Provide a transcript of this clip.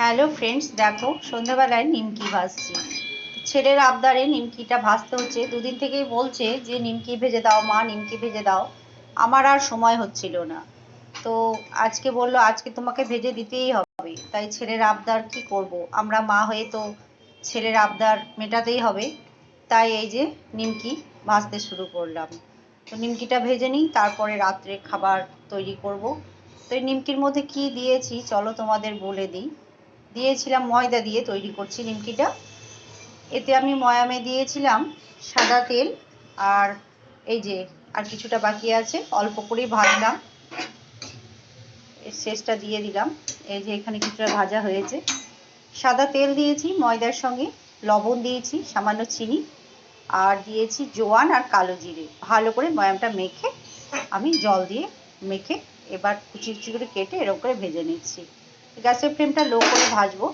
Hello friends, দেখো সন্ধ্যাবেলায় নিমকি ভাজছি। ছেলের আবদারে নিমকিটা ভাজতে হচ্ছে। দুদিন থেকেই বলছে যে নিমকি ভেজে দাও মা, নিমকি ভেজে দাও। আমার আর সময় হচ্ছিল না। তো আজকে বললো আজকে তোমাকে ভেজে দিতেই হবে। তাই ছেলের আবদার কি করব, আমরা মা হয়ে তো ছেলের আবদার মেটাতেই হবে। তাই এই যে নিমকি ভাজতে শুরু করলাম। তো নিমকিটা ভেজে নিই, তারপরে রাত্রে খাবার তৈরি করব। তো এই নিমকির মধ্যে কি দিয়েছি চলো তোমাদের বলে দিই। দিয়েছিলাম ময়দা দিয়ে তৈরি করছি নিমকিটা। এতে আমি ময়ামে দিয়েছিলাম সাদা তেল, আর এই যে আর কিছুটা বাকি আছে, অল্প করেই ভাজলাম, এর শেষটা দিয়ে দিলাম। এই যে এখানে কিছুটা ভাজা হয়েছে। সাদা তেল দিয়েছি, ময়দার সঙ্গে লবণ দিয়েছি, সামান্য চিনি, আর দিয়েছি জোয়ান আর কালো জিরে। ভালো করে ময়ামটা মেখে আমি জল দিয়ে মেখে এবার কুচি কুচি করে কেটে এরকম করে ভেজে নিচ্ছি। গ্যাসের ফ্লেমটা লো করে ভাজবো।